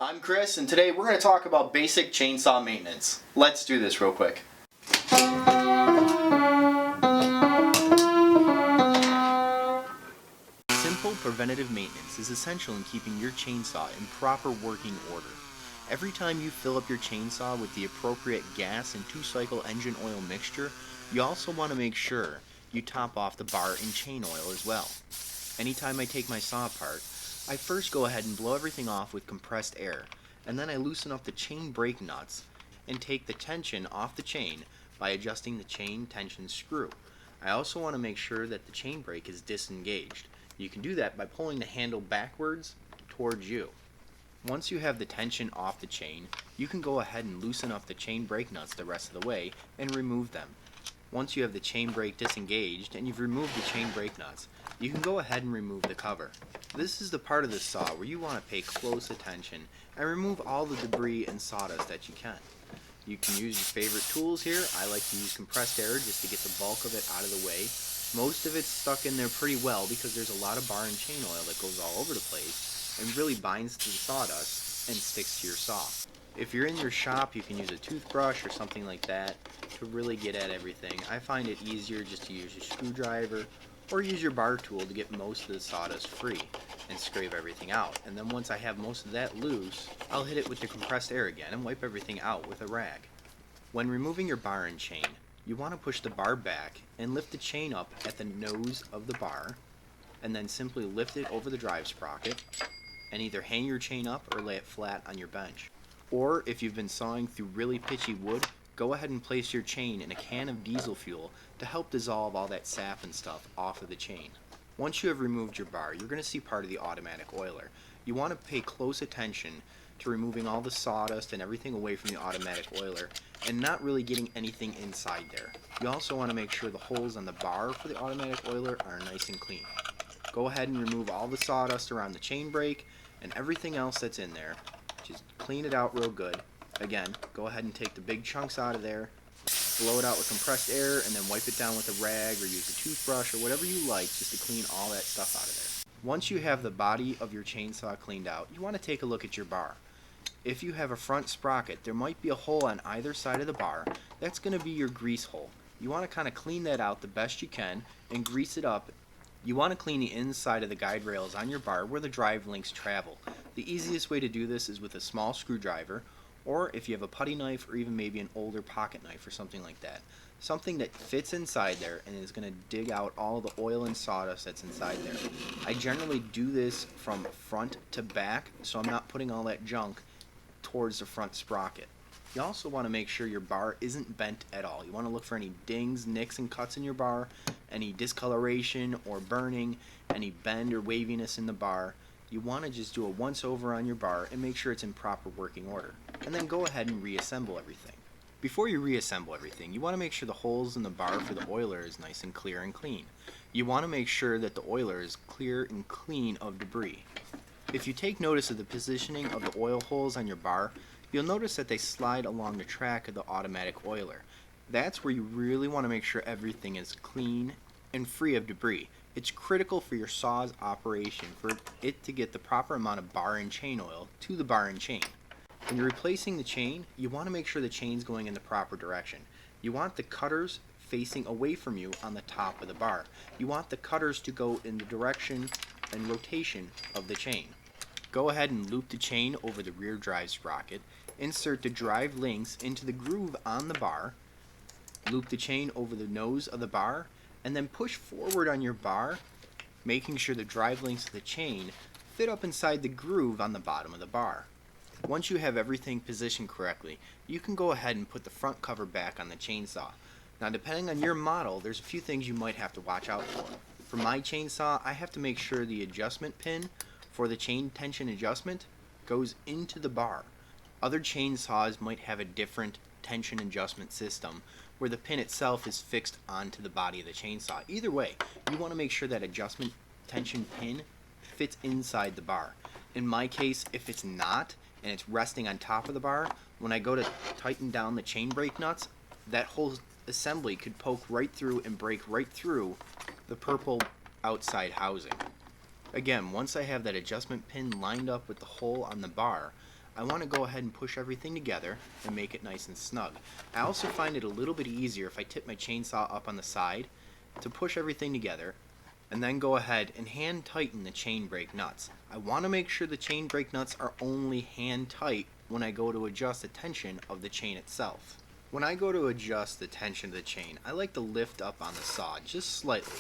I'm Chris, and today we're going to talk about basic chainsaw maintenance. Let's do this real quick. Simple preventative maintenance is essential in keeping your chainsaw in proper working order. Every time you fill up your chainsaw with the appropriate gas and 2-cycle engine oil mixture, you also want to make sure you top off the bar and chain oil as well. Anytime I take my saw apart, I first go ahead and blow everything off with compressed air, and then I loosen up the chain brake nuts and take the tension off the chain by adjusting the chain tension screw. I also want to make sure that the chain brake is disengaged. You can do that by pulling the handle backwards towards you. Once you have the tension off the chain, you can go ahead and loosen up the chain brake nuts the rest of the way and remove them. Once you have the chain brake disengaged and you've removed the chain brake nuts, you can go ahead and remove the cover. This is the part of the saw where you want to pay close attention and remove all the debris and sawdust that you can. You can use your favorite tools here. I like to use compressed air just to get the bulk of it out of the way. Most of it's stuck in there pretty well because there's a lot of bar and chain oil that goes all over the place and really binds to the sawdust and sticks to your saw. If you're in your shop, you can use a toothbrush or something like that to really get at everything. I find it easier just to use your screwdriver or use your bar tool to get most of the sawdust free and scrape everything out. And then once I have most of that loose, I'll hit it with the compressed air again and wipe everything out with a rag. When removing your bar and chain, you want to push the bar back and lift the chain up at the nose of the bar, and then simply lift it over the drive sprocket and either hang your chain up or lay it flat on your bench. Or if you've been sawing through really pitchy wood, go ahead and place your chain in a can of diesel fuel to help dissolve all that sap and stuff off of the chain. Once you have removed your bar, you're going to see part of the automatic oiler. You want to pay close attention to removing all the sawdust and everything away from the automatic oiler and not really getting anything inside there. You also want to make sure the holes on the bar for the automatic oiler are nice and clean. Go ahead and remove all the sawdust around the chain brake and everything else that's in there. Just clean it out real good. Again, go ahead and take the big chunks out of there, blow it out with compressed air, and then wipe it down with a rag or use a toothbrush or whatever you like just to clean all that stuff out of there. Once you have the body of your chainsaw cleaned out, you want to take a look at your bar. If you have a front sprocket, there might be a hole on either side of the bar. That's going to be your grease hole. You want to kind of clean that out the best you can and grease it up. You want to clean the inside of the guide rails on your bar where the drive links travel. The easiest way to do this is with a small screwdriver, or if you have a putty knife or even maybe an older pocket knife or something like that. Something that fits inside there and is going to dig out all the oil and sawdust that's inside there. I generally do this from front to back, so I'm not putting all that junk towards the front sprocket. You also want to make sure your bar isn't bent at all. You want to look for any dings, nicks, and cuts in your bar, any discoloration or burning, any bend or waviness in the bar. You want to just do a once over on your bar and make sure it's in proper working order. And then go ahead and reassemble everything. Before you reassemble everything, you want to make sure the holes in the bar for the oiler is nice and clear and clean. You want to make sure that the oiler is clear and clean of debris. If you take notice of the positioning of the oil holes on your bar, you'll notice that they slide along the track of the automatic oiler. That's where you really want to make sure everything is clean and free of debris. It's critical for your saw's operation for it to get the proper amount of bar and chain oil to the bar and chain. When you're replacing the chain, you want to make sure the chain's going in the proper direction. You want the cutters facing away from you on the top of the bar. You want the cutters to go in the direction and rotation of the chain. Go ahead and loop the chain over the rear drive sprocket, insert the drive links into the groove on the bar, loop the chain over the nose of the bar, and then push forward on your bar, making sure the drive links of the chain fit up inside the groove on the bottom of the bar. Once you have everything positioned correctly, you can go ahead and put the front cover back on the chainsaw. Now, depending on your model, there's a few things you might have to watch out for. For my chainsaw, I have to make sure the adjustment pin for the chain tension adjustment goes into the bar. Other chainsaws might have a different tension adjustment system where the pin itself is fixed onto the body of the chainsaw. Either way, you want to make sure that adjustment tension pin fits inside the bar. In my case, if it's not and it's resting on top of the bar, when I go to tighten down the chain brake nuts, that whole assembly could poke right through and break right through the purple outside housing. Again, once I have that adjustment pin lined up with the hole on the bar, I want to go ahead and push everything together and make it nice and snug. I also find it a little bit easier if I tip my chainsaw up on the side to push everything together and then go ahead and hand tighten the chain brake nuts. I want to make sure the chain brake nuts are only hand tight when I go to adjust the tension of the chain itself. When I go to adjust the tension of the chain, I like to lift up on the saw just slightly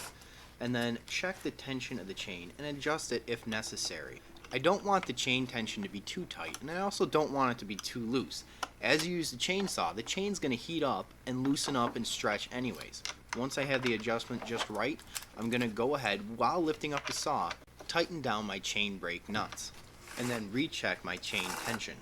and then check the tension of the chain and adjust it if necessary. I don't want the chain tension to be too tight, and I also don't want it to be too loose. As you use the chainsaw, the chain's going to heat up and loosen up and stretch anyways. Once I have the adjustment just right, I'm going to go ahead, while lifting up the saw, tighten down my chain brake nuts, and then recheck my chain tension.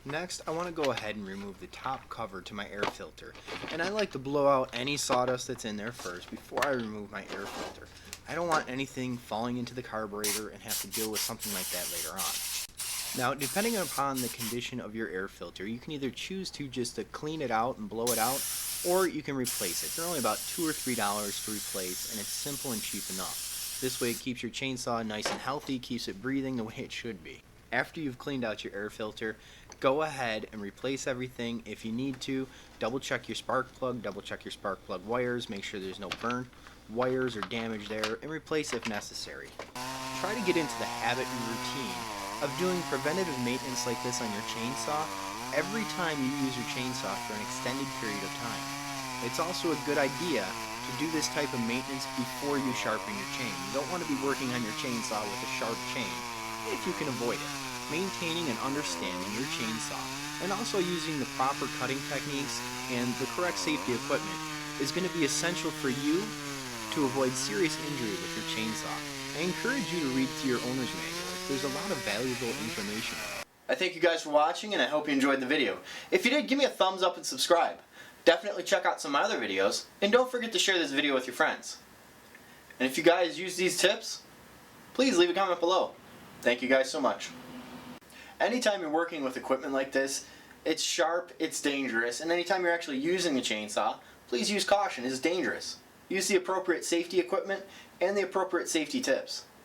Next, I want to go ahead and remove the top cover to my air filter, and I like to blow out any sawdust that's in there first before I remove my air filter. I don't want anything falling into the carburetor and have to deal with something like that later on. Now, depending upon the condition of your air filter, you can either choose to just clean it out and blow it out, or you can replace it. They're only about $2 or $3 to replace, and it's simple and cheap enough. This way it keeps your chainsaw nice and healthy, keeps it breathing the way it should be. After you've cleaned out your air filter, go ahead and replace everything if you need to. Double check your spark plug, double check your spark plug wires, make sure there's no burnt wires or damage there, and replace if necessary. Try to get into the habit and routine of doing preventative maintenance like this on your chainsaw every time you use your chainsaw for an extended period of time. It's also a good idea to do this type of maintenance before you sharpen your chain. You don't want to be working on your chainsaw with a sharp chain if you can avoid it. Maintaining and understanding your chainsaw and also using the proper cutting techniques and the correct safety equipment is going to be essential for you to avoid serious injury with your chainsaw. I encourage you to read through your owner's manual. There's a lot of valuable information. I thank you guys for watching, and I hope you enjoyed the video. If you did, give me a thumbs up and subscribe. Definitely check out some of my other videos, and don't forget to share this video with your friends. And if you guys use these tips, please leave a comment below. Thank you guys so much. Anytime you're working with equipment like this, it's sharp, it's dangerous, and anytime you're actually using a chainsaw, please use caution. It's dangerous. Use the appropriate safety equipment and the appropriate safety tips.